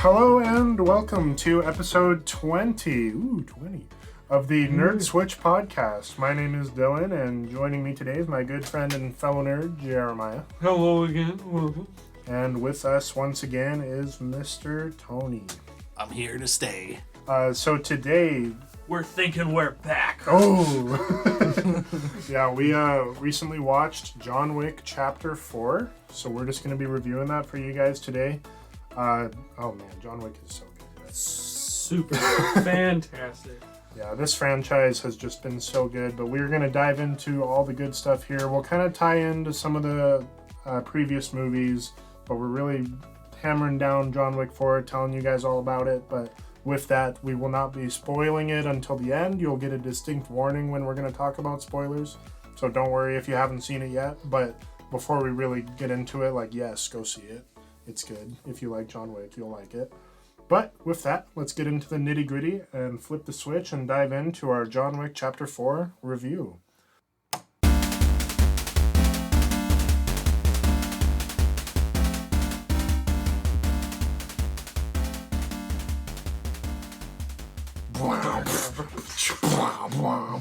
Hello and welcome to episode 20, 20, of the Nerd Switch podcast. My name is Dylan, and joining me today is my good friend and fellow nerd, Jeremiah. Hello again, welcome. And with us once again is Mr. Tony. I'm here to stay. So today... We're thinking we're back. Oh! Yeah, we recently watched John Wick Chapter 4, so we're just going to be reviewing that for you guys today. Oh man, John Wick is so good. Super fantastic. Yeah, this franchise has just been so good, but we're going to dive into all the good stuff here. We'll kind of tie into some of the previous movies, but we're really hammering down John Wick 4, telling you guys all about it. But with that, we will not be spoiling it until the end. You'll get a distinct warning when we're going to talk about spoilers. So don't worry if you haven't seen it yet. But before we really get into it, yes, go see it. It's good. If you like John Wick, you'll like it. But with that, let's get into the nitty-gritty and flip the switch and dive into our John Wick Chapter 4 review.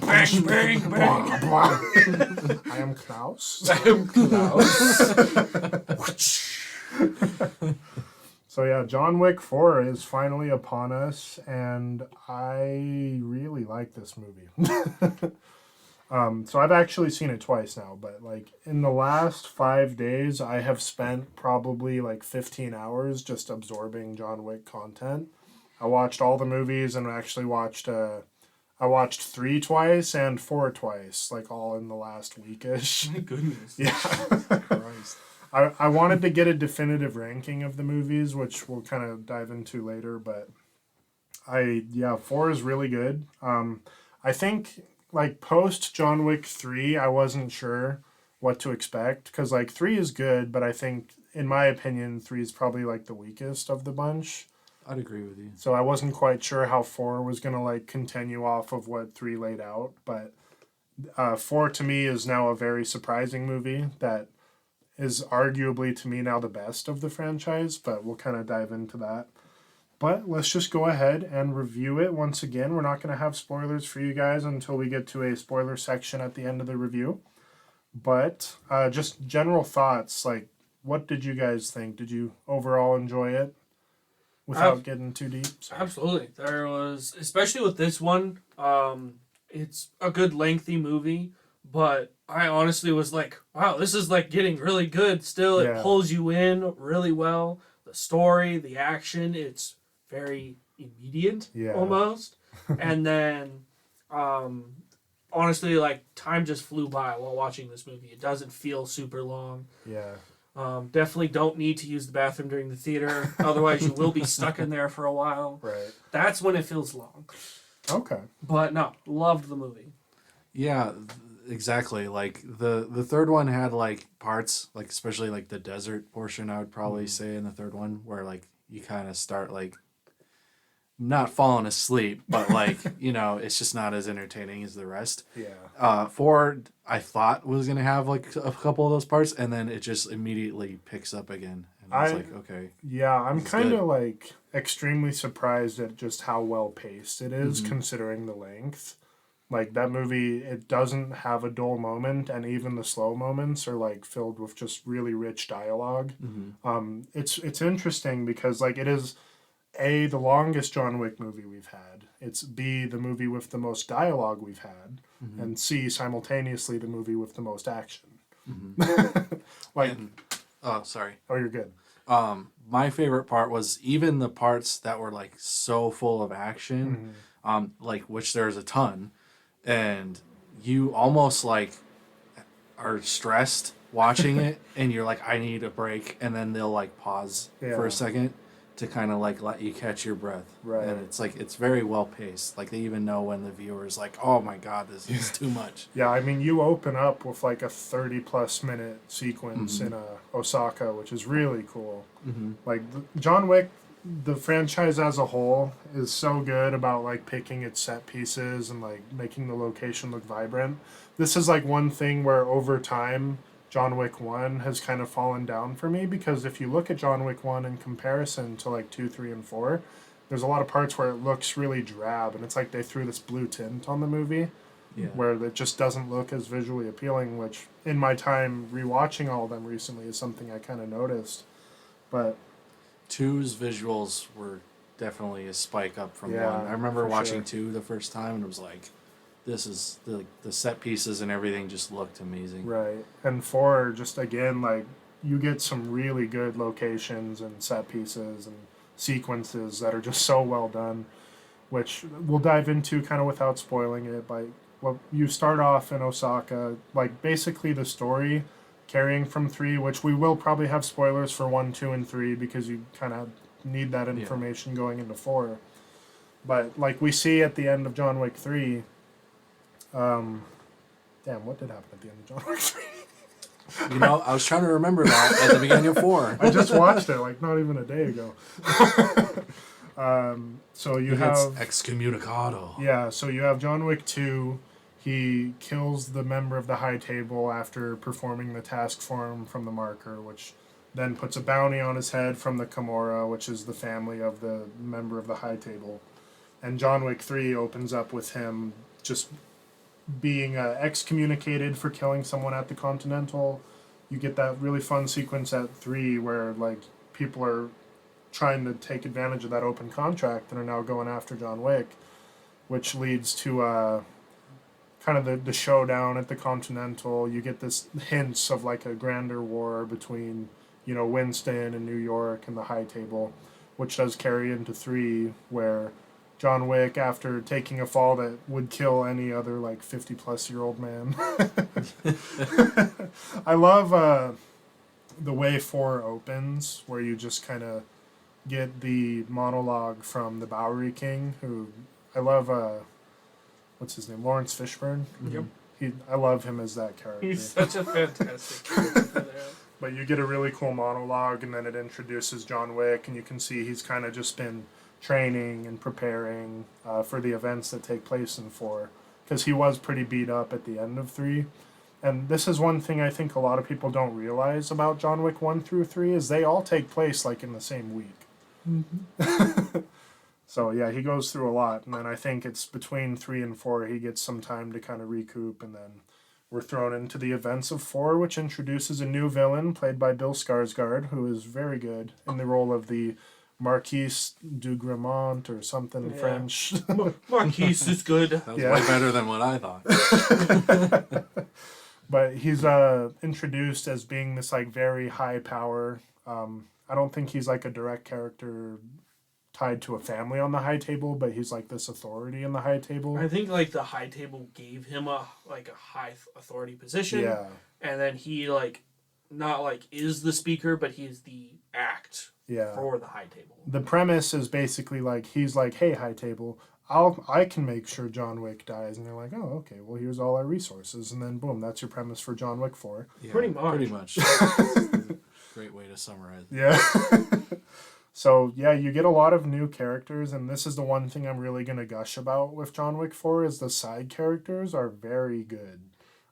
Bang, bang, bang. I am Klaus. I am Klaus. So yeah, John Wick 4 is finally upon us, and I really like this movie. So I've actually seen it twice now, but in the last 5 days, I have spent probably 15 hours just absorbing John Wick content. I watched all the movies and actually watched I watched 3 twice and 4 twice, all in the last weekish. My goodness. Yeah. Christ. I wanted to get a definitive ranking of the movies, which we'll kind of dive into later, but 4 is really good. I think post John Wick 3, I wasn't sure what to expect, because 3 is good, but I think, in my opinion, 3 is probably the weakest of the bunch. I'd agree with you. So I wasn't quite sure how 4 was going to continue off of what 3 laid out, but 4 to me is now a very surprising movie that is arguably to me now the best of the franchise, but we'll kind of dive into that. But let's just go ahead and review it once again. We're not going to have spoilers for you guys until we get to a spoiler section at the end of the review. But just general thoughts, what did you guys think? Did you overall enjoy it without getting too deep? Sorry. Absolutely. There was, especially with this one, it's a good lengthy movie, but I honestly was wow, this is getting really good still. It pulls you in really well. The story, the action, it's very immediate almost. And then, honestly, time just flew by while watching this movie. It doesn't feel super long. Yeah. Definitely don't need to use the bathroom during the theater. Otherwise, you will be stuck in there for a while. Right. That's when it feels long. Okay. But no, loved the movie. Yeah, exactly. The third one had parts, especially the desert portion, I would probably say in the third one, where you kind of start not falling asleep, but it's just not as entertaining as the rest. Yeah. 4 I thought was gonna have a couple of those parts, and then it just immediately picks up again. And I was okay. Yeah, I'm kind of extremely surprised at just how well paced it is, considering the length. That movie, it doesn't have a dull moment, and even the slow moments are filled with just really rich dialogue. It's interesting because it is A, the longest John Wick movie we've had. It's B, the movie with the most dialogue we've had, and C, simultaneously the movie with the most action. Sorry. Oh, you're good. My favorite part was even the parts that were so full of action, which there's a ton, and you almost are stressed watching it, and you're I need a break, and then they'll pause for a second to kind of let you catch your breath. Right. And it's it's very well paced. They even know when the viewer's oh my god, this is too much. Yeah, I mean, you open up with a 30+ minute sequence in Osaka, which is really cool. John Wick, the franchise as a whole, is so good about picking its set pieces and making the location look vibrant. This is one thing where over time John Wick 1 has kind of fallen down for me, because if you look at John Wick 1 in comparison to like 2, 3, and 4, there's a lot of parts where it looks really drab, and it's like they threw this blue tint on the movie, where it just doesn't look as visually appealing, which in my time rewatching all of them recently is something I kind of noticed. But 2's visuals were definitely a spike up from 1. I remember watching 2 the first time, and it was like, this is the set pieces and everything just looked amazing. Right. And 4, just again, like, you get some really good locations and set pieces and sequences that are just so well done, which we'll dive into kind of without spoiling it. But well, you start off in Osaka, like basically the story carrying from 3, which we will probably have spoilers for 1, 2, and 3, because you kind of need that information going into 4. But like we see at the end of John Wick 3, damn, what did happen at the end of John Wick 3? You know, I was trying to remember that at the beginning of 4. I just watched it like not even a day ago. So you have excommunicado. Yeah, so you have John Wick 2. He kills the member of the High Table after performing the task for him from the marker, which then puts a bounty on his head from the Kimura, which is the family of the member of the High Table. And John Wick 3 opens up with him just being excommunicated for killing someone at the Continental. You get that really fun sequence at 3 where like people are trying to take advantage of that open contract and are now going after John Wick, which leads to kind of the showdown at the Continental. You get this hints of like a grander war between, you know, Winston and New York and the High Table, which does carry into 3, where John Wick, after taking a fall that would kill any other like 50-plus-year-old man. I love the way 4 opens, where you just kind of get the monologue from the Bowery King, who I love. What's his name? Lawrence Fishburne. Yep. I love him as that character. He's such a fantastic character for that. But you get a really cool monologue, and then it introduces John Wick, and you can see he's kind of just been training and preparing for the events that take place in 4, because he was pretty beat up at the end of 3. And this is one thing I think a lot of people don't realize about John Wick 1 through 3, is they all take place like in the same week. Mm-hmm. So yeah, he goes through a lot, and then I think it's between 3 and 4 he gets some time to kind of recoup, and then we're thrown into the events of 4, which introduces a new villain played by Bill Skarsgård, who is very good in the role of the Marquise du Gramont or something French. Marquise is good. That was way better than what I thought. But he's introduced as being this like very high power. I don't think he's like a direct character tied to a family on the High Table, but he's like this authority in the High Table. I think like the High Table gave him a high authority position. Yeah. And then he like not like is the speaker, but he's the act for the High Table. The premise is basically like he's like, hey, High Table, I can make sure John Wick dies, and they're like, oh, okay, well here's all our resources, and then boom, that's your premise for John Wick 4. Yeah, pretty much. Great way to summarize it. Yeah. So, yeah, you get a lot of new characters, and this is the one thing I'm really going to gush about with John Wick 4, is the side characters are very good.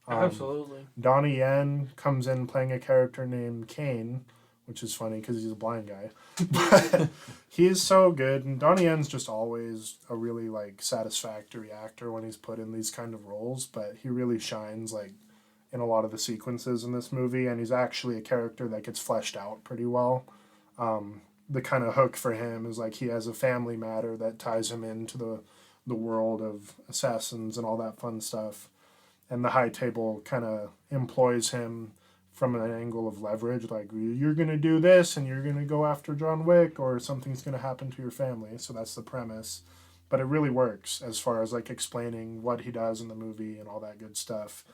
Absolutely. Donnie Yen comes in playing a character named Kane, which is funny because he's a blind guy. But he is so good, and Donnie Yen's just always a really, like, satisfactory actor when he's put in these kind of roles, but he really shines, like, in a lot of the sequences in this movie, and he's actually a character that gets fleshed out pretty well. The kind of hook for him is like he has a family matter that ties him into the world of assassins and all that fun stuff. And the High Table kind of employs him from an angle of leverage, like you're going to do this and you're going to go after John Wick or something's going to happen to your family. So that's the premise. But it really works as far as like explaining what he does in the movie and all that good stuff.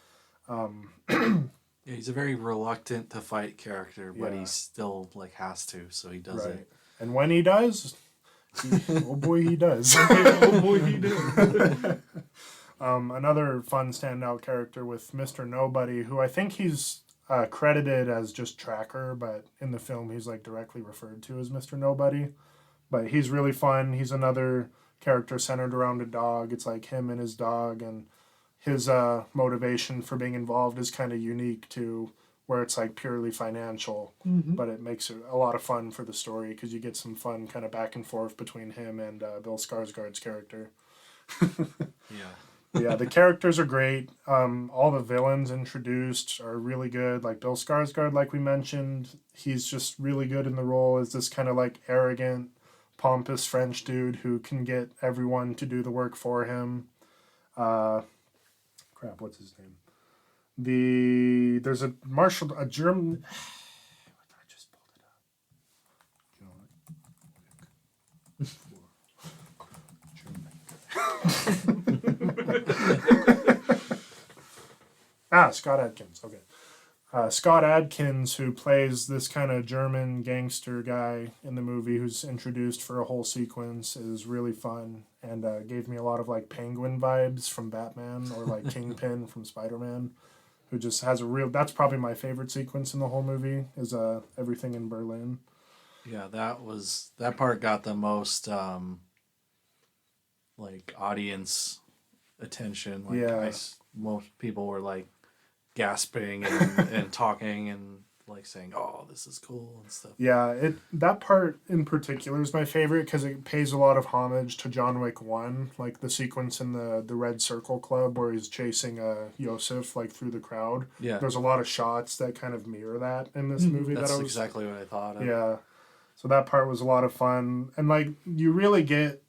Yeah, he's a very reluctant to fight character, but he still like has to, so he does it. And when he does, oh boy, he does. Oh boy, he does. Another fun standout character with Mr. Nobody, who I think he's credited as just Tracker, but in the film he's like directly referred to as Mr. Nobody. But he's really fun. He's another character centered around a dog. It's like him and his dog, and his motivation for being involved is kind of unique too, where it's like purely financial, but it makes it a lot of fun for the story because you get some fun kind of back and forth between him and Bill Skarsgård's character. Yeah. Yeah, the characters are great. All the villains introduced are really good. Like Bill Skarsgård, like we mentioned, he's just really good in the role as this kind of like arrogant, pompous French dude who can get everyone to do the work for him. What's his name? There's a German. I just pulled it up. Scott Adkins. Okay. Scott Adkins, who plays this kind of German gangster guy in the movie, who's introduced for a whole sequence, is really fun and gave me a lot of like Penguin vibes from Batman or like Kingpin from Spider-Man, who just has a real. That's probably my favorite sequence in the whole movie is everything in Berlin. Yeah, that part got the most like audience attention. Like most people were like gasping and talking and like saying, "Oh, this is cool" and stuff. Yeah, that part in particular is my favorite because it pays a lot of homage to John Wick 1, like the sequence in the Red Circle Club where he's chasing Yosef like through the crowd. Yeah, there's a lot of shots that kind of mirror that in this movie. That's exactly what I thought of. Yeah, so that part was a lot of fun, and like you really get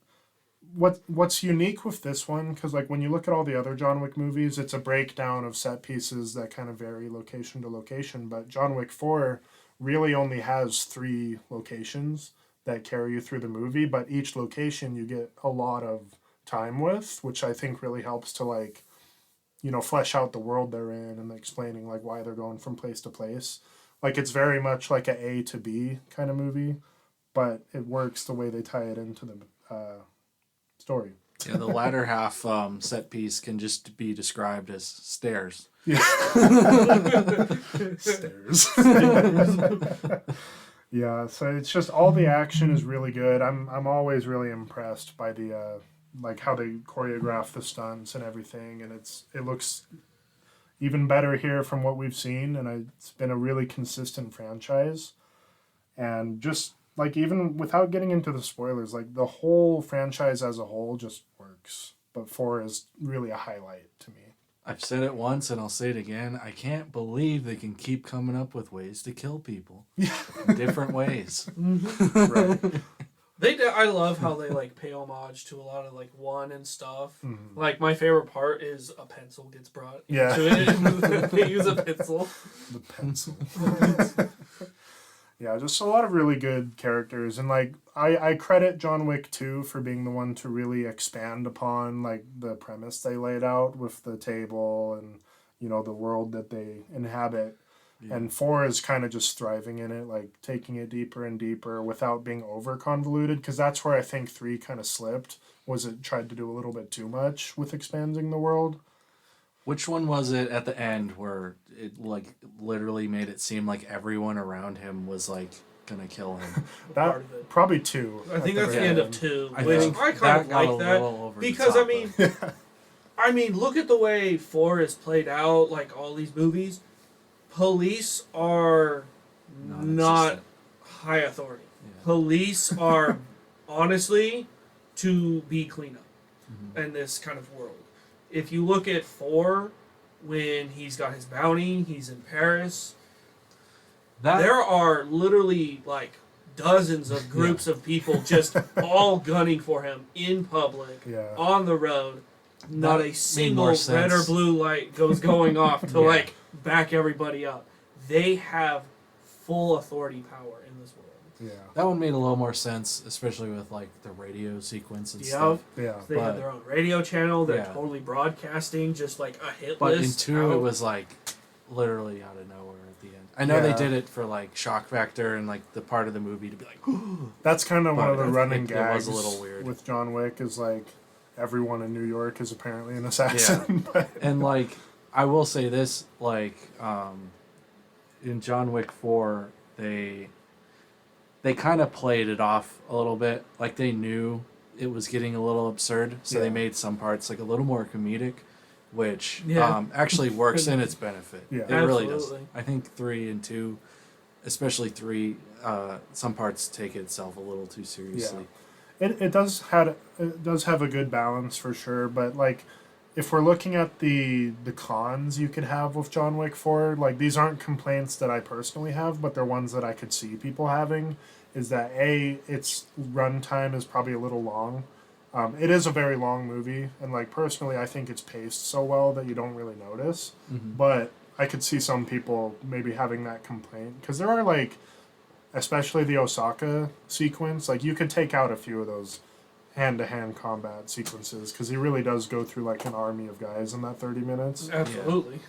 what's unique with this one, because like when you look at all the other John Wick movies, it's a breakdown of set pieces that kind of vary location to location, but John Wick 4 really only has 3 locations that carry you through the movie, but each location you get a lot of time with, which I think really helps to like, you know, flesh out the world they're in and explaining like why they're going from place to place. Like it's very much like A to B kind of movie, but it works the way they tie it into the story. Yeah, the latter half set piece can just be described as stairs. Yeah. Stairs. Yeah, so it's just all the action is really good. I'm always really impressed by the like how they choreograph the stunts and everything, and it looks even better here from what we've seen, and it's been a really consistent franchise. And just like even without getting into the spoilers, like the whole franchise as a whole just works. But 4 is really a highlight to me. I've said it once and I'll say it again. I can't believe they can keep coming up with ways to kill people in different ways. Right. I love how they like pay homage to a lot of like 1 and stuff. Mm-hmm. Like my favorite part is a pencil gets brought Yeah. into it. They use a pencil. The pencil. Yeah, just a lot of really good characters, and like I credit John Wick 2 for being the one to really expand upon like the premise they laid out with the table and, you know, the world that they inhabit. Yeah. And 4 is kind of just thriving in it, like taking it deeper and deeper without being over convoluted, because that's where I think 3 kind of slipped, was it tried to do a little bit too much with expanding the world. Which one was it at the end where it like literally made it seem like everyone around him was like gonna kill him? That probably 2. I think that's the end of 2. I Which think I kind of like that because I mean, look at the way 4 is played out. Like all these movies, police are not high authority. Yeah. Police are honestly to be cleanup in this kind of world. If you look at 4, when he's got his bounty, he's in Paris. There are literally like dozens of groups of people just all gunning for him in public, on the road. Not a single red or blue light going off to like back everybody up. They have full authority power in this world. Yeah, that one made a little more sense, especially with like the radio sequence and stuff. Yeah, so they have their own radio channel. They're totally broadcasting, just like a hit but list. But in 2, it was like literally out of nowhere at the end. I know they did it for like shock factor and like the part of the movie to be like. That's kind of one of the running gags. It was a little weird with John Wick. Is like everyone in New York is apparently an assassin. Yeah. And like I will say this, like in John Wick 4, they kind of played it off a little bit. Like they knew it was getting a little absurd, so they made some parts like a little more comedic. which Yeah. actually works in its benefit. Yeah. It really does. Absolutely. I think 3 and 2, especially 3, some parts take itself a little too seriously. It does have a good balance for sure, but like if we're looking at the cons you could have with John Wick 4, like these aren't complaints that I personally have, but they're ones that I could see people having, is that its runtime is probably a little long. It is a very long movie, and like personally I think it's paced so well that you don't really notice. Mm-hmm. But I could see some people maybe having that complaint, because there are like, especially the Osaka sequence, like you could take out a few of those hand-to-hand combat sequences, because he really does go through like an army of guys in that 30 minutes. Absolutely.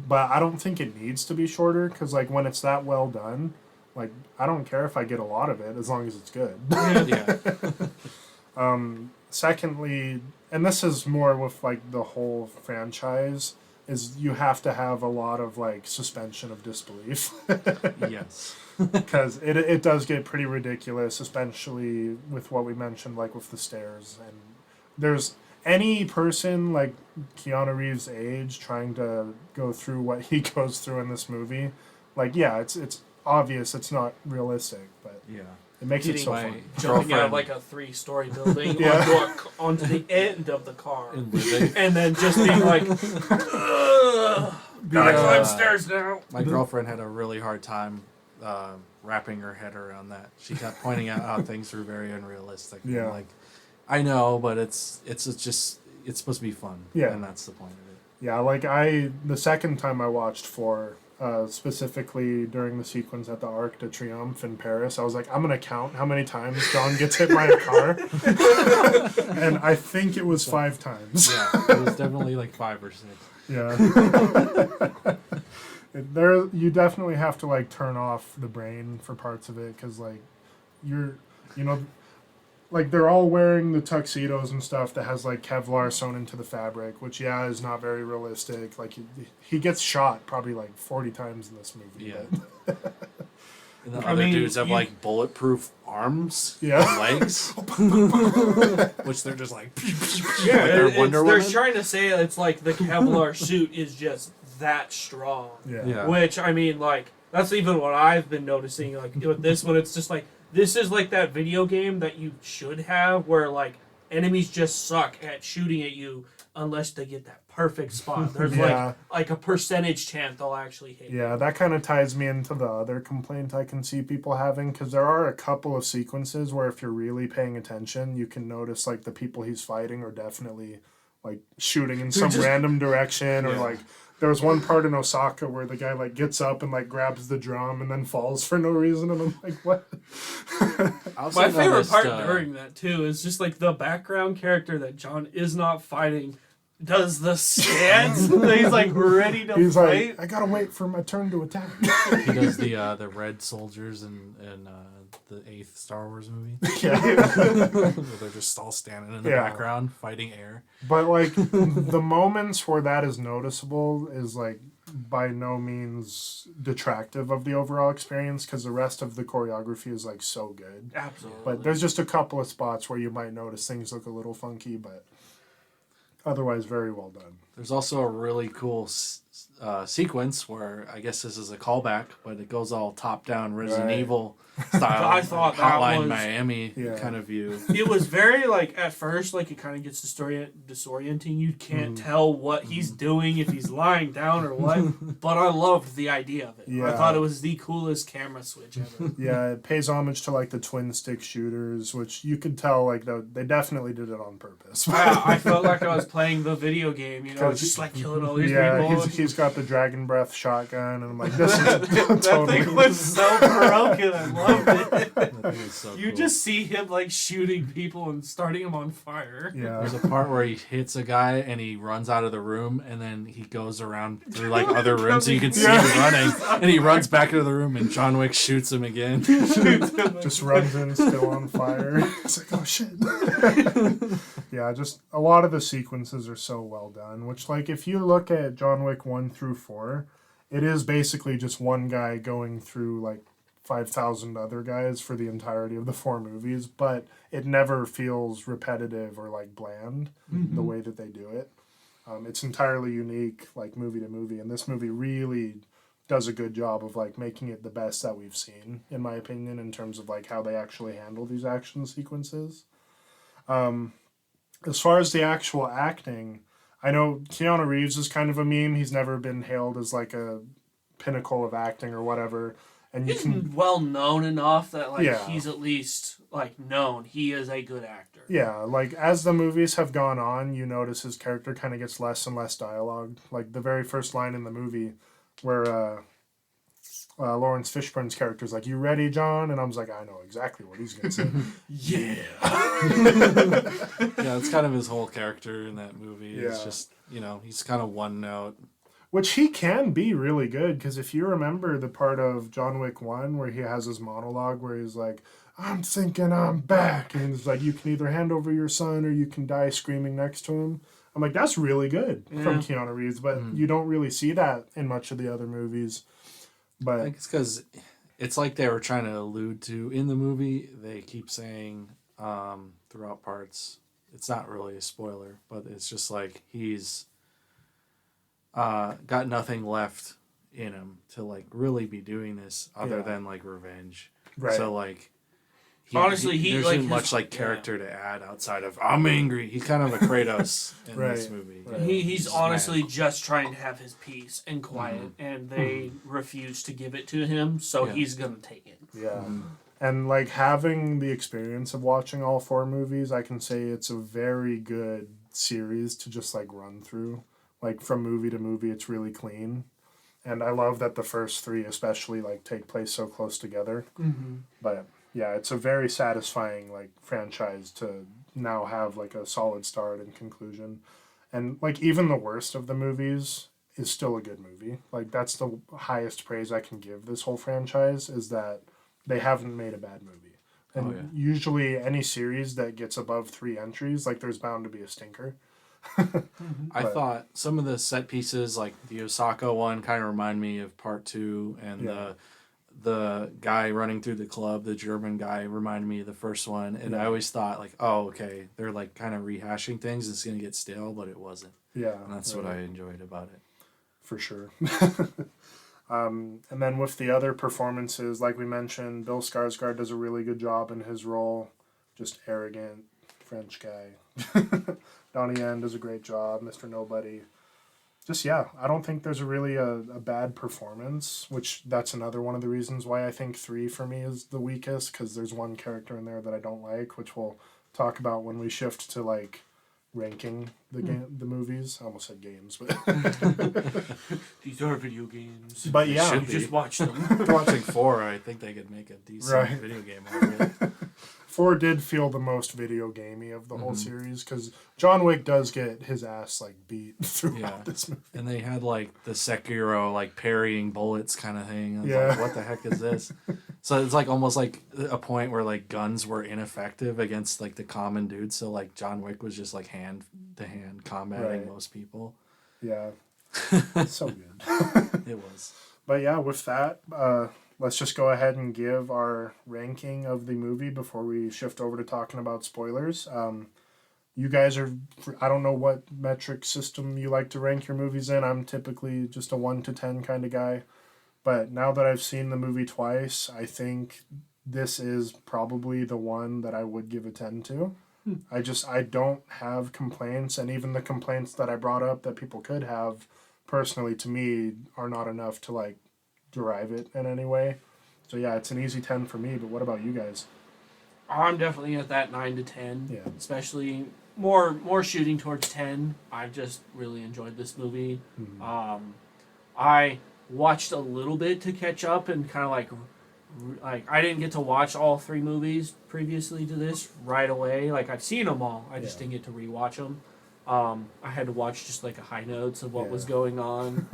But I don't think it needs to be shorter, because like when it's that well done, like I don't care if I get a lot of it as long as it's good. Yeah. Secondly, and this is more with like the whole franchise, is you have to have a lot of like suspension of disbelief. Yes. Because it does get pretty ridiculous, especially with what we mentioned, like with the stairs. And there's any person like Keanu Reeves' age trying to go through what he goes through in this movie, like yeah, it's obvious it's not realistic, but Yeah. it makes it Getting so my funny. Jumping out of girlfriend- like a 3-story building Yeah. onto the end of the car. And living. And then just being like, "Ugh, gotta climb stairs now." My girlfriend had a really hard time wrapping her head around that. She kept pointing out how things were very unrealistic. And Yeah. I'm like, I know, but it's supposed to be fun. Yeah. And that's the point of it. Yeah, like the second time I watched 4, specifically during the sequence at the Arc de Triomphe in Paris, I was like, I'm gonna count how many times John gets hit by a car, and I think it was 5 times. Yeah. It was definitely like 5 or 6. Yeah. You definitely have to like turn off the brain for parts of it, because like like they're all wearing the tuxedos and stuff that has like Kevlar sewn into the fabric, which is not very realistic. Like he gets shot probably like 40 times in this movie. Yeah. but- And the I other mean, dudes have you- like bulletproof arms Yeah. and legs, which they're just like, Yeah, like they're Wonder they're Woman. trying to say it's like the Kevlar suit is just that strong. yeah. Yeah. Which, I mean, like, that's even what I've been noticing. Like, with this one, it's just like, this is like that video game that you should have where, like, enemies just suck at shooting at you unless they get that perfect spot. There's Yeah. like a percentage chance they'll actually hit you. Yeah, that kind of ties me into the other complaint I can see people having, because there are a couple of sequences where if you're really paying attention, you can notice like the people he's fighting are definitely like shooting in some random direction, or Yeah. like there was one part in Osaka where the guy like gets up and like grabs the drum and then falls for no reason, and I'm like, what? I also My favorite noticed, part during that, too, is just like the background character that John is not fighting does the stance. He's like ready to He's fight. like, I gotta wait for my turn to attack. he does the red soldiers in the 8th Star Wars movie. Yeah. Where they're just all standing in the Yeah. background fighting air. But like the moments where that is noticeable is like by no means detractive of the overall experience, because the rest of the choreography is like so good. Absolutely. But there's just a couple of spots where you might notice things look a little funky, but otherwise very well done. There's also a really cool sequence where I guess this is a callback, but it goes all top down Resident Right. Evil style. I thought that Hotline was- Miami Yeah. kind of view. It was very like at first like it kind of gets disorienting. You can't tell what he's doing, if he's lying down or what. But I loved the idea of it. I Yeah. thought it was the coolest camera switch ever. Yeah, it pays homage to like the twin stick shooters, which you could tell like they definitely did it on purpose. I felt like I was playing the video game, you know, 'Cause just like killing all these Yeah, people. he's got the dragon breath shotgun, and I'm like, this is That totally. thing was so broken. I loved it. That thing is so You cool. just see him like shooting people and starting them on fire. Yeah, There's a part where he hits a guy and he runs out of the room, and then he goes around through like other rooms so you can see him running, and he runs back into the room and John Wick shoots him again. just runs in, still on fire. It's like, oh shit. Yeah, just a lot of the sequences are so well done. Which, like, if you look at John Wick 1 through 4, it is basically just one guy going through like 5,000 other guys for the entirety of the 4 movies, but it never feels repetitive or like bland the way that they do it. It's entirely unique, like movie to movie, and this movie really does a good job of like making it the best that we've seen, in my opinion, in terms of like how they actually handle these action sequences. As far as the actual acting, I know Keanu Reeves is kind of a meme. He's never been hailed as like a pinnacle of acting or whatever. And he's well known enough that like yeah. he's at least like known he is a good actor. Yeah, like as the movies have gone on, you notice his character kind of gets less and less dialogue. Like the very first line in the movie, where Lawrence Fishburne's character is like, "You ready, John?" And I was like, "I know exactly what he's gonna say." Yeah. Yeah, it's kind of his whole character in that movie. Yeah. It's just, you know, he's kind of one note. Which he can be really good, because if you remember the part of John Wick 1 where he has his monologue where he's like, "I'm thinking I'm back," and it's like, "You can either hand over your son or you can die screaming next to him." I'm like, that's really good from Keanu Reeves, but you don't really see that in much of the other movies. But I think it's because it's like they were trying to allude to in the movie. They keep saying throughout parts, it's not really a spoiler, but it's just like he's got nothing left in him to like really be doing this other than like revenge. Right. So like honestly, there's like not much like character to add outside of I'm angry. He's kind of a Kratos in this movie. Right. He's honestly just trying to have his peace and quiet, and they refuse to give it to him, so he's gonna take it. Yeah. And like having the experience of watching all 4 movies, I can say it's a very good series to just like run through. Like from movie to movie, it's really clean. And I love that the first 3 especially like take place so close together. Mm-hmm. But yeah, it's a very satisfying like franchise to now have like a solid start and conclusion. And like even the worst of the movies is still a good movie. Like that's the highest praise I can give this whole franchise, is that they haven't made a bad movie. And usually any series that gets above 3 entries, like there's bound to be a stinker. I thought some of the set pieces, like the Osaka one, kind of remind me of part 2, and the guy running through the club, the German guy, reminded me of the first one. And I always thought like, oh, okay, they're like kind of rehashing things. It's gonna get stale, but it wasn't. Yeah, and that's what I enjoyed about it. For sure. And then with the other performances, like we mentioned, Bill Skarsgård does a really good job in his role. Just arrogant French guy. Donnie Yen does a great job. Mr. Nobody. Just, yeah, I don't think there's really a bad performance, which that's another one of the reasons why I think 3 for me is the weakest, because there's one character in there that I don't like, which we'll talk about when we shift to, like, ranking the movies. I almost said games, but... These are video games. But yeah. You just watch them. After watching 4, I think they could make a decent video game out of it. 4 did feel the most video gamey of the whole series, because John Wick does get his ass like beat throughout this movie. And they had like the Sekiro like parrying bullets kind of thing. I was like, what the heck is this? So it's like almost like a point where like guns were ineffective against like the common dudes. So like John Wick was just like hand to hand combating most people. Yeah, so good. It was. But yeah, with that, let's just go ahead and give our ranking of the movie before we shift over to talking about spoilers. You guys are, I don't know what metric system you like to rank your movies in. I'm typically just a 1 to 10 kind of guy. But now that I've seen the movie twice, I think this is probably the one that I would give a 10 to. I don't have complaints, and even the complaints that I brought up that people could have, personally to me, are not enough to like derive it in any way. So yeah, it's an easy 10 for me, but what about you guys? I'm definitely at that 9 to 10. Yeah. Especially more shooting towards 10. I've just really enjoyed this movie. Mm-hmm. I watched a little bit to catch up and kind of like I didn't get to watch all 3 movies previously to this right away. Like I've seen them all. I just didn't get to rewatch them. I had to watch just like a high notes of what was going on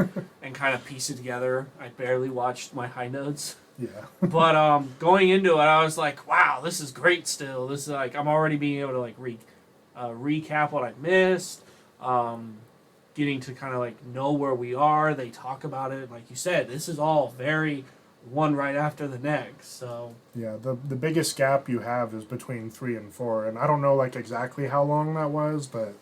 and kind of piece it together. I barely watched my high notes. Yeah. But going into it, I was like, wow, this is great still. This is like, I'm already being able to like recap what I missed. Getting to kind of like know where we are. They talk about it. Like you said, this is all very one right after the next. So yeah, the biggest gap you have is between 3 and 4. And I don't know like exactly how long that was, but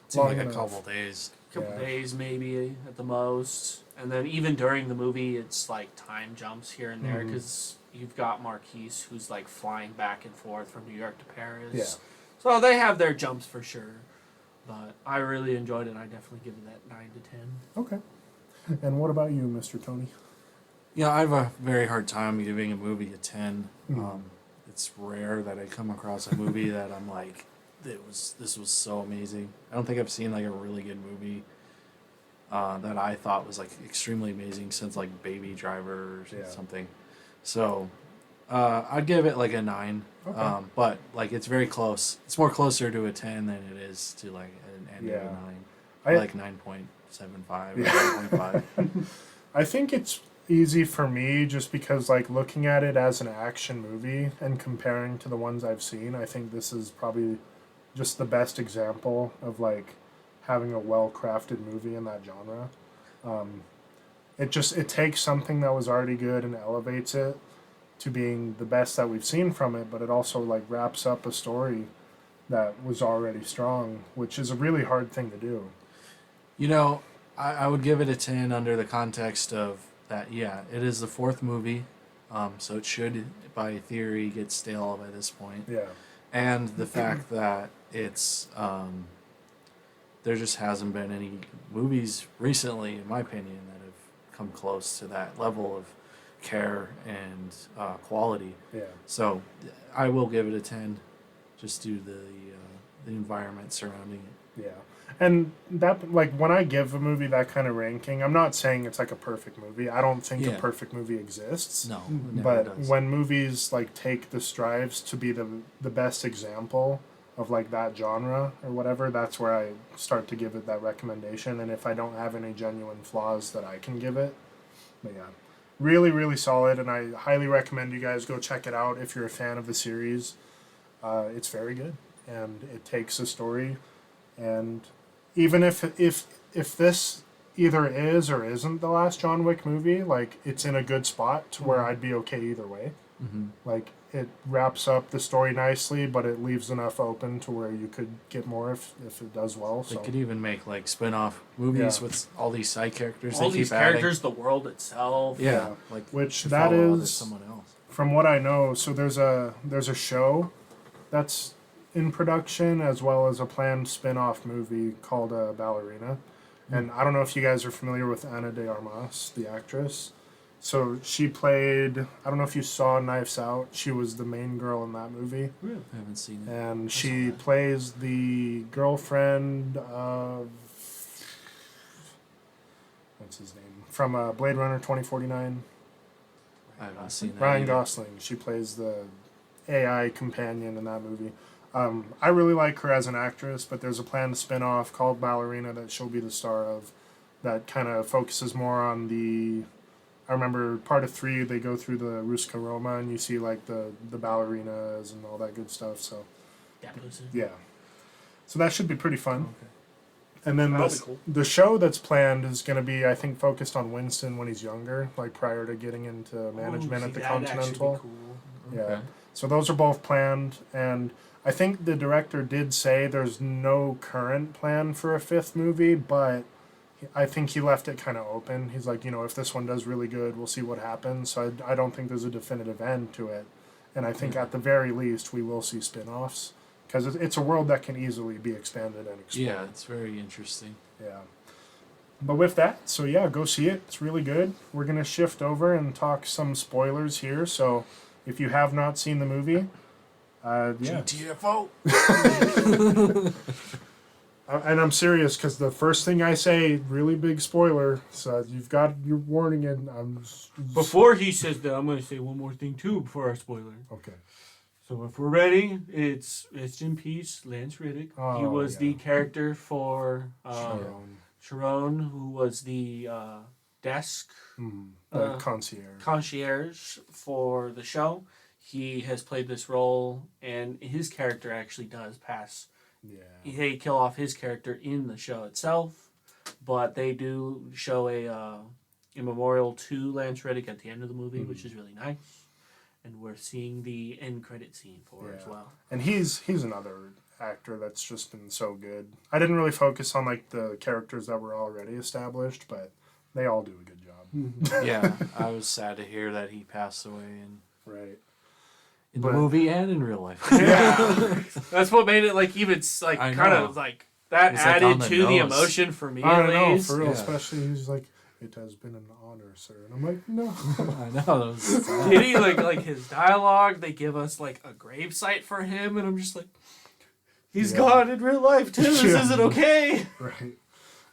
it's like a couple days. couple days maybe at the most. And then even during the movie, it's like time jumps here and there because you've got Marquise who's like flying back and forth from New York to Paris. Yeah. So they have their jumps for sure. But I really enjoyed it. I definitely give it that 9 to 10. Okay. And what about you, Mr. Tony? Yeah, I have a very hard time giving a movie a 10. It's rare that I come across a movie that I'm like, this was so amazing. I don't think I've seen like a really good movie that I thought was like extremely amazing since like Baby Driver or something. So I'd give it like a 9. Okay. But like it's very close. It's more closer to a 10 than it is to like an end of a 9. I like 9.75 or 9.5. I think it's easy for me just because like looking at it as an action movie and comparing to the ones I've seen, I think this is probably just the best example of like having a well-crafted movie in that genre. It takes something that was already good and elevates it to being the best that we've seen from it, but it also like wraps up a story that was already strong, which is a really hard thing to do. You know, I would give it a 10 under the context of that, yeah, it is the 4th movie, so it should, by theory, get stale by this point. Yeah. And the fact that it's, there just hasn't been any movies recently, in my opinion, that have come close to that level of care and quality. Yeah. So I will give it a 10, just due to the environment surrounding it. Yeah. And that, like, when I give a movie that kind of ranking, I'm not saying it's like a perfect movie. I don't think a perfect movie exists. No, it never but does. when movies like take the strides to be the best example of like that genre or whatever, that's where I start to give it that recommendation. And if I don't have any genuine flaws that I can give it, but yeah, really, really solid. And I highly recommend you guys go check it out if you're a fan of the series. It's very good, and it takes a story, and even if this either is or isn't the last John Wick movie, like it's in a good spot to where I'd be okay either way. Like it wraps up the story nicely, but it leaves enough open to where you could get more if it does well. They So could even make like spin-off movies with all these side characters. All they these keep characters, adding. the world itself. Yeah, like which to that follow is someone else. from what I know. So there's a show that's in production as well as a planned spin-off movie called Ballerina. And I don't know if you guys are familiar with Ana de Armas, the actress. So she played, I don't know if you saw Knives Out. She was the main girl in that movie. Really? I haven't seen it. And she plays the girlfriend of, what's his name? From Blade Runner 2049. I haven't seen that. Ryan either. Gosling. She plays the AI companion in that movie. I really like her as an actress, but there's a planned spin-off called Ballerina that she'll be the star of that kind of focuses more on the... I remember part of 3, they go through the Ruska Roma, and you see like the ballerinas and all that good stuff. So yeah. So that should be pretty fun. Okay. And then That'll be cool. the show that's planned is going to be, I think, focused on Winston when he's younger, like prior to getting into management at the Continental. Cool. Yeah. Okay. So those are both planned, and I think the director did say there's no current plan for a 5th movie, but I think he left it kind of open. He's like, if this one does really good, we'll see what happens. So I don't think there's a definitive end to it. And I think at the very least, we will see spin-offs, because it's a world that can easily be expanded and explored. Yeah, it's very interesting. Yeah. But with that, so yeah, go see it. It's really good. We're going to shift over and talk some spoilers here. So if you have not seen the movie, yeah. GTFO! And I'm serious, because the first thing I say, really big spoiler, so you've got your warning in. Before he says that, I'm going to say one more thing too before our spoiler. Okay. So if we're ready, it's rest in peace, Lance Riddick. He was the character for Sharon, who was the desk concierge for the show. He has played this role, and his character actually does pass. Yeah. They kill off his character in the show itself, but they do show a memorial to Lance Reddick at the end of the movie, which is really nice. And we're seeing the end credit scene for it as well. And he's another actor that's just been so good. I didn't really focus on like the characters that were already established, but they all do a good job. Yeah, I was sad to hear that he passed away Right. in the movie and in real life. Yeah, that's what made it like even like I kind know. of like that It's like added on the to the nose. emotion for me I at know, least. for real, Yeah. especially he's like, "It has been an honor, sir," and I'm like, "No." I know. That was sad. Kitty, like his dialogue, they give us like a gravesite for him, and I'm just like, he's gone in real life too. This Yeah. isn't okay. Right.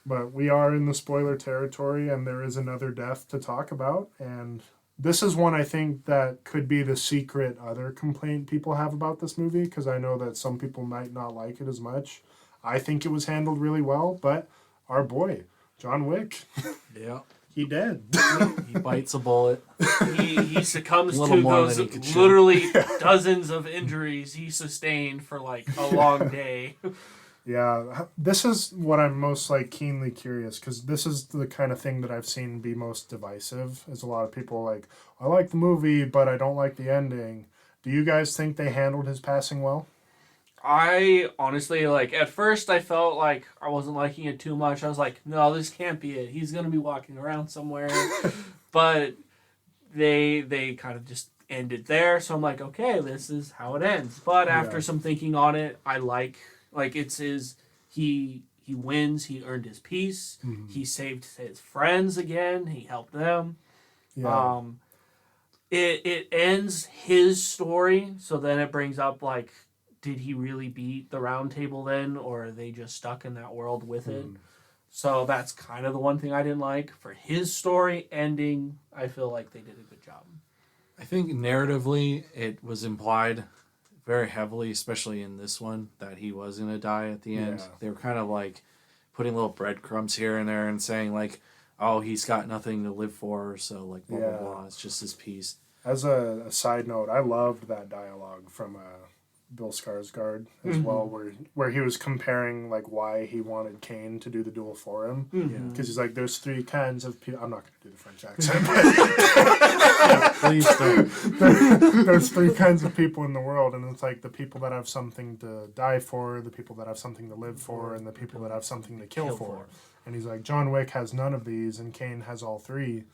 But we are in the spoiler territory, and there is another death to talk about. And this is one I think that could be the secret other complaint people have about this movie, because I know that some people might not like it as much. I think it was handled really well, but our boy, John Wick, Yeah. he dead. He bites a bullet. He succumbs A little to more those than he could chew. literally dozens of injuries he sustained for like a long day. Yeah, this is what I'm most like keenly curious, because this is the kind of thing that I've seen be most divisive. Is a lot of people like, I like the movie, but I don't like the ending. Do you guys think they handled his passing well? I honestly, like, at first I felt like I wasn't liking it too much. I was like, no, this can't be it. He's going to be walking around somewhere. But they kind of just ended there. So I'm like, okay, this is how it ends. But after some thinking on it, I like it's his, he wins, he earned his peace. Mm-hmm. He saved his friends again. He helped them. Yeah. It ends his story. So then it brings up, like, did he really beat the Round Table then, or are they just stuck in that world with it? So that's kind of the one thing I didn't like. For his story ending, I feel like they did a good job. I think narratively it was implied very heavily, especially in this one, that he was going to die at the end. Yeah. They were kind of like putting little breadcrumbs here and there and saying like, oh, he's got nothing to live for, so like blah, blah, blah. It's just his piece. As a side note, I loved that dialogue from Bill Skarsgård as well, where he was comparing like why he wanted Kane to do the duel for him, because he's like, "There's three kinds of people." I'm not going to do the French accent, but Please don't. there's three kinds of people in the world, and it's like the people that have something to die for, the people that have something to live for, and the people that have something to kill for. And he's like, John Wick has none of these, and Kane has all three,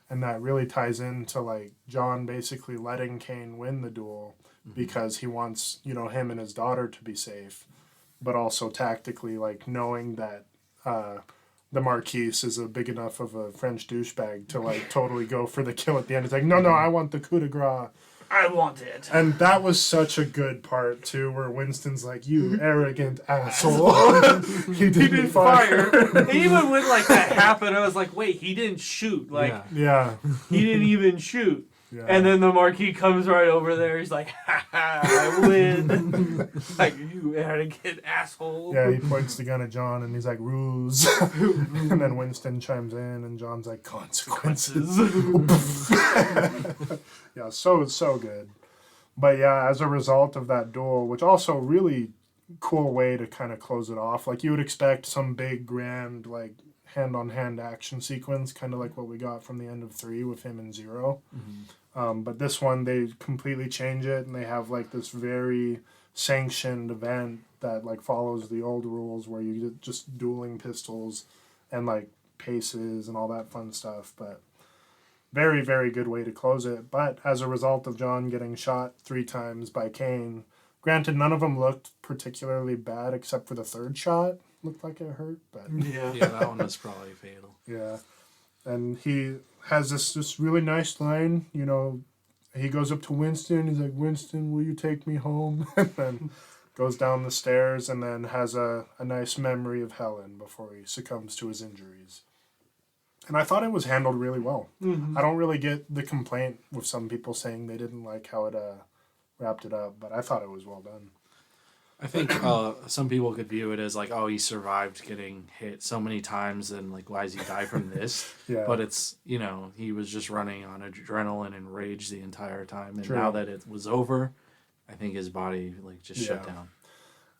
and that really ties into like John basically letting Kane win the duel. Because he wants, him and his daughter to be safe, but also tactically, like, knowing that the Marquise is a big enough of a French douchebag to, like, totally go for the kill at the end. It's like, no, I want the coup de grace. I want it. And that was such a good part, too, where Winston's like, you arrogant asshole. He didn't fire. And even when, like, that happened, I was like, wait, he didn't shoot. Like, Yeah. he didn't even shoot. Yeah. And then the Marquis comes right over there. He's like, ha ha, I win. Like, you arrogant asshole. Yeah, he points the gun at John, and he's like, ruse. And then Winston chimes in, and John's like, consequences. Yeah, so good. But yeah, as a result of that duel, which also really cool way to kind of close it off. Like, you would expect some big, grand, like, hand-on-hand action sequence, kind of like what we got from the end of 3 with him and Zero. But this one, they completely change it, and they have, like, this very sanctioned event that, like, follows the old rules where you just dueling pistols and, like, paces and all that fun stuff. But very, very good way to close it. But as a result of John getting shot 3 times by Kane, granted, none of them looked particularly bad except for the third shot. Looked like it hurt, but... Yeah. Yeah, that one was probably fatal. Yeah. And he has this really nice line, he goes up to Winston, he's like, Winston, will you take me home? And then goes down the stairs and then has a nice memory of Helen before he succumbs to his injuries. And I thought it was handled really well. I don't really get the complaint with some people saying they didn't like how it wrapped it up, but I thought it was well done. I think some people could view it as like, oh, he survived getting hit so many times, and like, why does he die from this? Yeah. But it's, he was just running on adrenaline and rage the entire time, and True. now that it was over, I think his body like just shut down.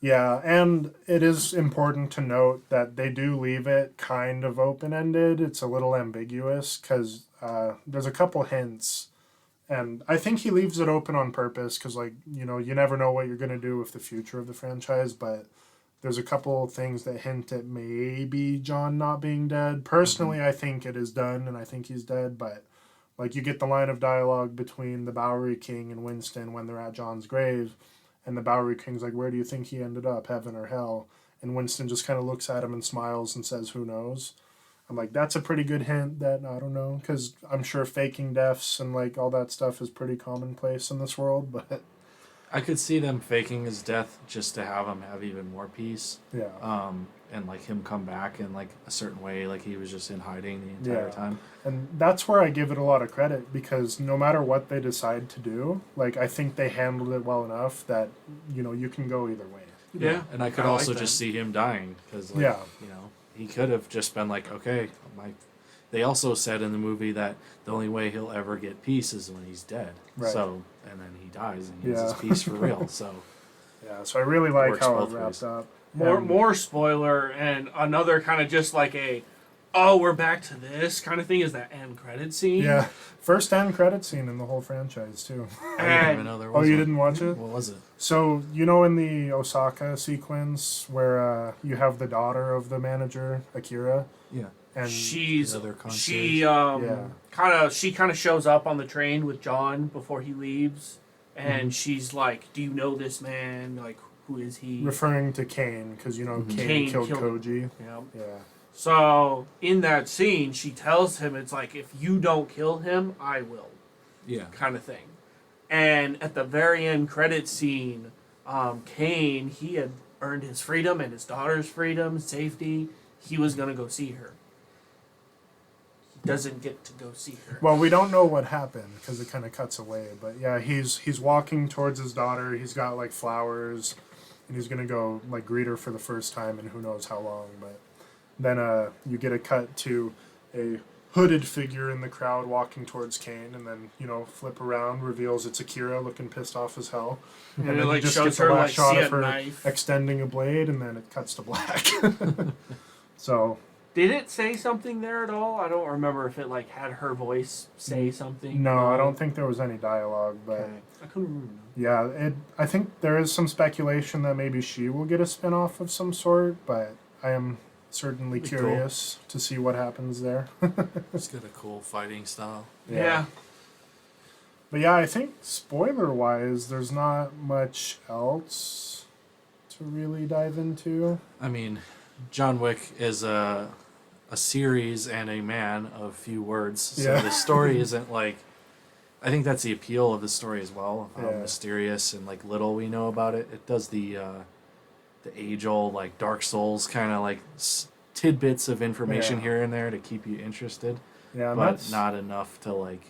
Yeah, and it is important to note that they do leave it kind of open-ended. It's a little ambiguous because there's a couple hints And I think he leaves it open on purpose because, like, you know, you never know what you're going to do with the future of the franchise, but there's a couple of things that hint at maybe John not being dead. Personally, I think it is done, and I think he's dead, but, like, you get the line of dialogue between the Bowery King and Winston when they're at John's grave, and the Bowery King's like, where do you think he ended up, heaven or hell? And Winston just kind of looks at him and smiles and says, who knows? I'm like, that's a pretty good hint that, I don't know, because I'm sure faking deaths and, like, all that stuff is pretty commonplace in this world, but... I could see them faking his death just to have him have even more peace. Yeah. And, like, him come back in, like, a certain way, like he was just in hiding the entire time. And that's where I give it a lot of credit, because no matter what they decide to do, like, I think they handled it well enough that, you know, you can go either way. Yeah. And I could also just see him dying, because, like, you know, he could have just been like, okay, they also said in the movie that the only way he'll ever get peace is when he's dead. Right. So, and then he dies and he has his peace for real. So, yeah. So I really like how it wrapped up. More spoiler, and another kind of just like oh, we're back to this kind of thing is that end credit scene. Yeah, first end credit scene in the whole franchise too. I didn't even know there was. Oh, you didn't watch it? What was it? So you know, in the Osaka sequence where you have the daughter of the manager, Akira. Yeah. And she kind of shows up on the train with John before he leaves, and she's like, "Do you know this man? Like, who is he?" Referring to Kane, because you know Kane killed Koji. Yeah. So in that scene, she tells him, "It's like if you don't kill him, I will." Yeah. Kind of thing. And at the very end credit scene, Kane, he had earned his freedom and his daughter's freedom, safety. He was gonna go see her. Doesn't get to go see her. Well, we don't know what happened because it kind of cuts away. But yeah, he's walking towards his daughter. He's got like flowers, and he's gonna go like greet her for the first time in who knows how long. But then you get a cut to a hooded figure in the crowd walking towards Kane, and then flip around, reveals it's Akira looking pissed off as hell, and then it like shows her like shot see of a her knife extending a blade, and then it cuts to black. So. Did it say something there at all? I don't remember if it like had her voice say something. No, I don't think there was any dialogue, but okay. I couldn't remember. Yeah, I think there is some speculation that maybe she will get a spin-off of some sort, but I am certainly curious to see what happens there. It's got a cool fighting style. Yeah. But yeah, I think spoiler-wise, there's not much else to really dive into. I mean, John Wick is a series and a man of few words. So the story isn't like... I think that's the appeal of the story as well. How mysterious and like little we know about it. It does the age-old like Dark Souls kind of like tidbits of information here and there to keep you interested. Yeah, but not enough to like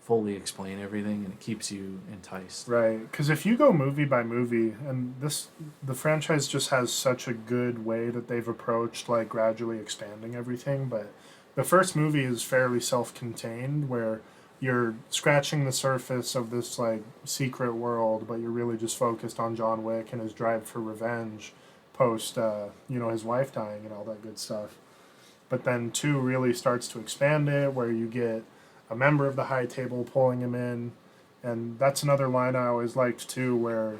fully explain everything, and it keeps you enticed. Right, because if you go movie by movie, and the franchise just has such a good way that they've approached like gradually expanding everything, but the first movie is fairly self-contained, where you're scratching the surface of this like secret world, but you're really just focused on John Wick and his drive for revenge post his wife dying and all that good stuff. But then 2 really starts to expand it, where you get a member of the High Table pulling him in, and that's another line I always liked too, where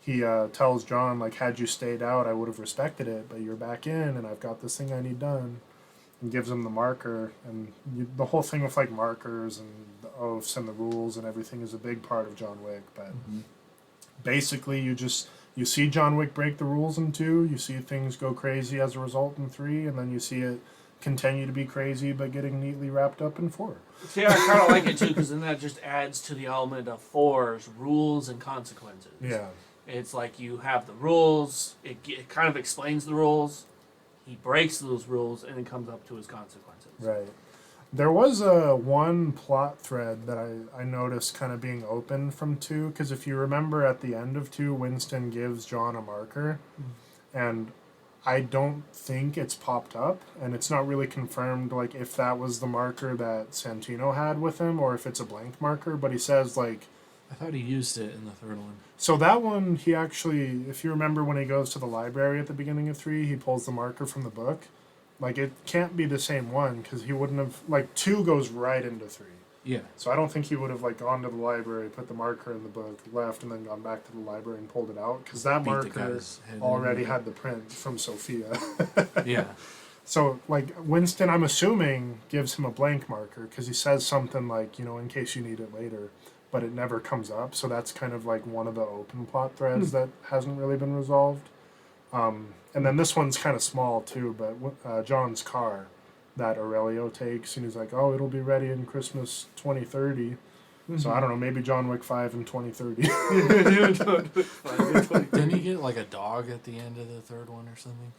he tells John, like, had you stayed out, I would have respected it, but you're back in, and I've got this thing I need done, and gives him the marker, and the whole thing with like markers and the oaths and the rules and everything is a big part of John Wick. But basically, you see John Wick break the rules in 2, you see things go crazy as a result in 3, and then you see it continue to be crazy but getting neatly wrapped up in 4. See, I kind of like it too, because then that just adds to the element of 4's rules and consequences. Yeah. It's like you have the rules, it kind of explains the rules, he breaks those rules, and it comes up to his consequences. Right. There was one plot thread that I noticed kind of being open from 2, because if you remember at the end of 2, Winston gives John a marker, and I don't think it's popped up, and it's not really confirmed like if that was the marker that Santino had with him or if it's a blank marker, but he says like... I thought he used it in the 3rd one. So that one, he actually, if you remember when he goes to the library at the beginning of 3, he pulls the marker from the book. Like, it can't be the same one, because he wouldn't have... Like, 2 goes right into 3. Yeah. So I don't think he would have like gone to the library, put the marker in the book, left, and then gone back to the library and pulled it out because that Beat the marker guy's head already in. had the print from Sophia. Yeah. So like Winston, I'm assuming gives him a blank marker because he says something like, in case you need it later, but it never comes up. So that's kind of like one of the open plot threads that hasn't really been resolved. And then this one's kind of small too, but John's car that Aurelio takes, and he's like, "Oh, it'll be ready in Christmas 2030." Mm-hmm. So I don't know, maybe John Wick 5 in 2030. Didn't he get like a dog at the end of the third one or something?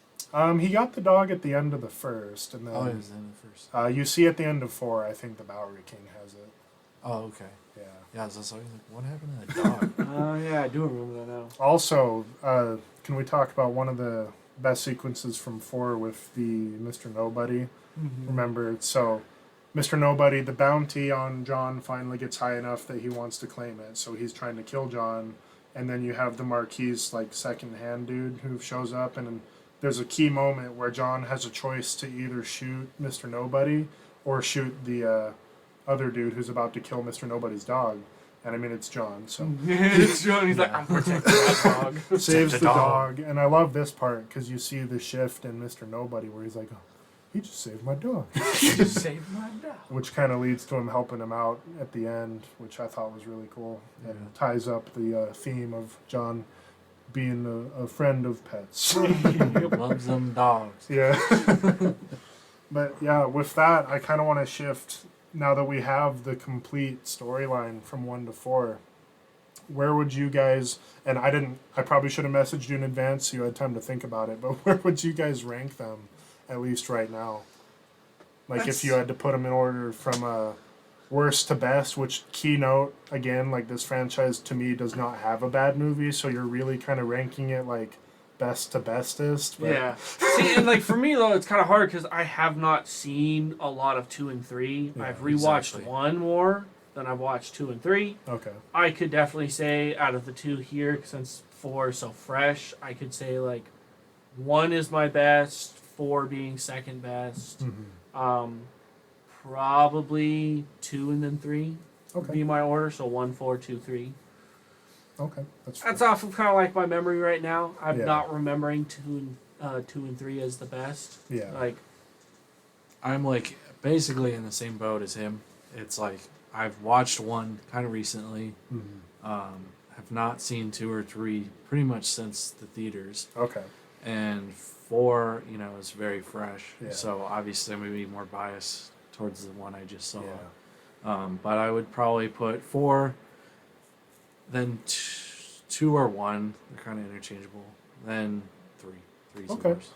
He got the dog at the end of the first, and then Oh, he was in the first. you see at the end of 4, I think the Bowery King has it. Oh, okay. Yeah. Yeah, so like, what happened to the dog? Oh, yeah, I do remember that now. Also, can we talk about one of the best sequences from 4 with the Mr. Nobody? Mm-hmm. Remember, so Mr. Nobody, the bounty on John finally gets high enough that he wants to claim it, so he's trying to kill John, and then you have the Marquis, like, second-hand dude who shows up, and there's a key moment where John has a choice to either shoot Mr. Nobody or shoot the other dude who's about to kill Mr. Nobody's dog. And I mean, it's John, so. It's John, he's like, I'm protecting that dog. Saves the dog. And I love this part because you see the shift in Mr. Nobody where he's like, oh, he just saved my dog. He just saved my dog. Which kind of leads to him helping him out at the end, which I thought was really cool. Yeah. And ties up the theme of John being a friend of pets. Loves them dogs. Yeah. But yeah, with that, I kind of want to shift now that we have the complete storyline from 1 to 4. Where would you guys, and I probably should have messaged you in advance so you had time to think about it, but where would you guys rank them, at least right now? Like if you had to put them in order from worst to best, which keynote, again, like this franchise to me does not have a bad movie, so you're really kind of ranking it like best to bestest. But Yeah. See, and like for me though, it's kind of hard because I have not seen a lot of 2 and 3. Yeah, I've rewatched exactly. 1 more than I've watched 2 and 3. Okay. I could definitely say out of the 2 here, since 4 is so fresh, I could say like 1 is my best, 4 being second best. Mm-hmm. Probably 2 and then 3 would Okay. be my order. So 1, 4, 2, 3. Okay. That's off of kind of like my memory right now. I'm Yeah. not remembering 2 and 3 as the best. Yeah. Like, I'm like basically in the same boat as him. It's like I've watched 1 kind of recently. Mm-hmm. Have not seen 2 or 3 pretty much since the theaters. Okay. And 4, is very fresh. Yeah. So obviously I'm going to be more biased towards the one I just saw. Yeah. But I would probably put 4, then 2 or 1. They're kind of interchangeable. Then 3. 3's Okay. the worst.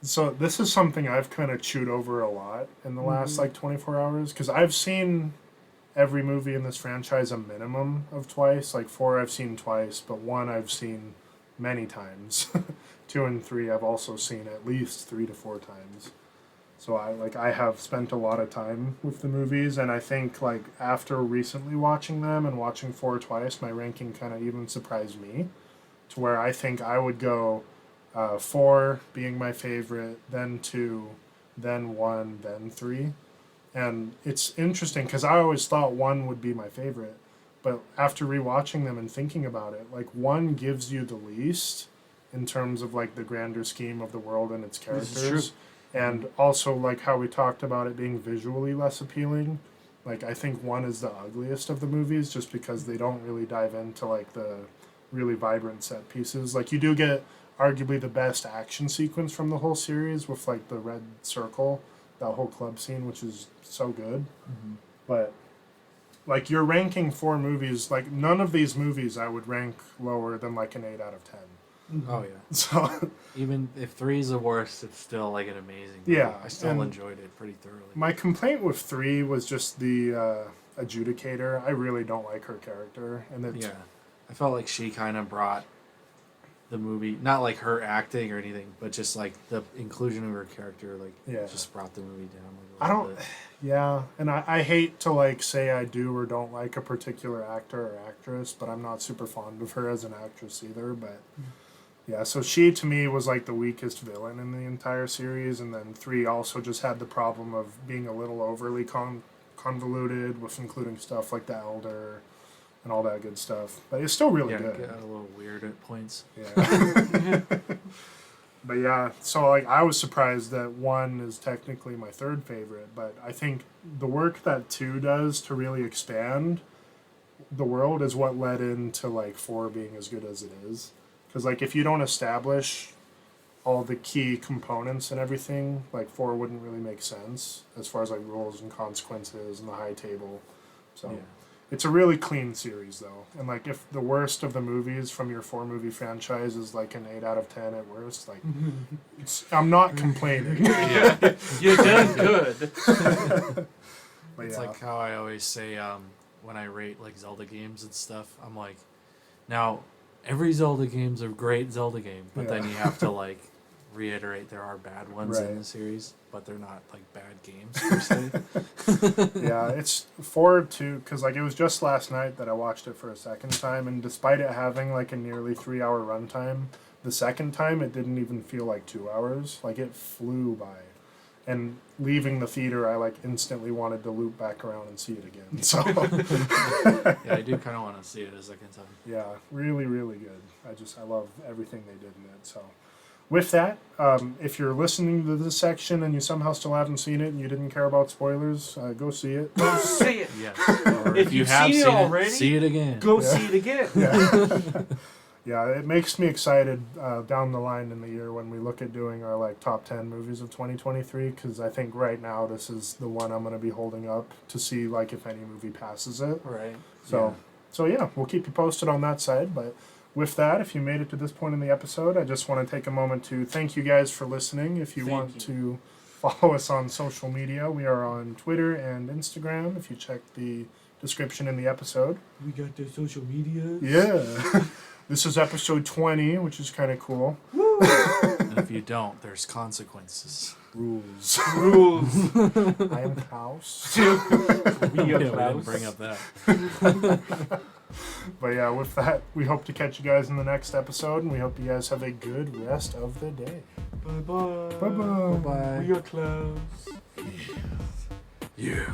So this is something I've kind of chewed over a lot in the last like 24 hours because I've seen every movie in this franchise a minimum of twice. Like 4 I've seen twice, but 1 I've seen many times. 2 and 3 I've also seen at least 3 to 4 times. So I have spent a lot of time with the movies, and I think like after recently watching them and watching 4 twice, my ranking kind of even surprised me to where I think I would go 4 being my favorite, then 2, then 1, then 3. And it's interesting because I always thought 1 would be my favorite, but after rewatching them and thinking about it, like 1 gives you the least in terms of like the grander scheme of the world and its This is characters. And also like how we talked about it being visually less appealing. Like I think 1 is the ugliest of the movies just because they don't really dive into like the really vibrant set pieces. Like you do get arguably the best action sequence from the whole series with like the red circle, that whole club scene, which is so good. Mm-hmm. But like you're ranking 4 movies, like none of these movies I would rank lower than like an 8 out of 10. Oh yeah. So Even if 3 is the worst, it's still like an amazing movie. Yeah, I still and enjoyed it pretty thoroughly. my complaint with 3 was just the adjudicator. I really don't like her character, and it's Yeah. I felt like she kind of brought the movie, not like her acting or anything, but just like the inclusion of her character, like Yeah. just brought the movie down. Like, a I little don't. bit. Yeah, and I hate to like say I do or don't like a particular actor or actress, but I'm not super fond of her as an actress either. But yeah, so she to me was like the weakest villain in the entire series, and then 3 also just had the problem of being a little overly convoluted with including stuff like the Elder and all that good stuff. But it's still really good. Yeah, a little weird at points. Yeah. But yeah, so like I was surprised that 1 is technically my 3rd favorite, but I think the work that 2 does to really expand the world is what led into like 4 being as good as it is. Because like if you don't establish all the key components and everything, like 4 wouldn't really make sense as far as like rules and consequences and the high table. So Yeah. it's a really clean series though. And like if the worst of the movies from your 4 movie franchise is like an 8 out of 10 at worst, like I'm not complaining. Yeah, you done good. But It's yeah. like how I always say when I rate like Zelda games and stuff, I'm like, now every Zelda game's a great Zelda game, but then Yeah. you have to like reiterate there are bad ones Right. in the series, but they're not like bad games per se. Yeah, it's 4 too, because like it was just last night that I watched it for a second time, and despite it having like a nearly 3-hour runtime, the second time it didn't even feel like 2 hours. Like it flew by. And leaving the theater, I like instantly wanted to loop back around and see it again. So Yeah, I do kind of want to see it a second time. yeah, really, really good. I love everything they did in it. So with that, if you're listening to this section and you somehow still haven't seen it and you didn't care about spoilers, go see it. Go see it. Yes. Or If you've have seen it already, see it again. Go Yeah. see it again. Yeah. Yeah, it makes me excited down the line in the year when we look at doing our like top 10 movies of 2023, because I think right now this is the one I'm going to be holding up to see like if any movie passes it. Right. So yeah, we'll keep you posted on that side. But with that, if you made it to this point in the episode, I just want to take a moment to thank you guys for listening. If you want to follow us on social media, we are on Twitter and Instagram. If you check the description in the episode. We got the social media. Yeah. This is episode 20, which is kind of cool. And if you don't, there's consequences. Rules. Rules. I am Klaus. We We are didn't Klaus. bring up that. But yeah, with that, we hope to catch you guys in the next episode, and we hope you guys have a good rest of the day. Bye-bye. Bye-bye. Bye. We are Klaus. Yeah.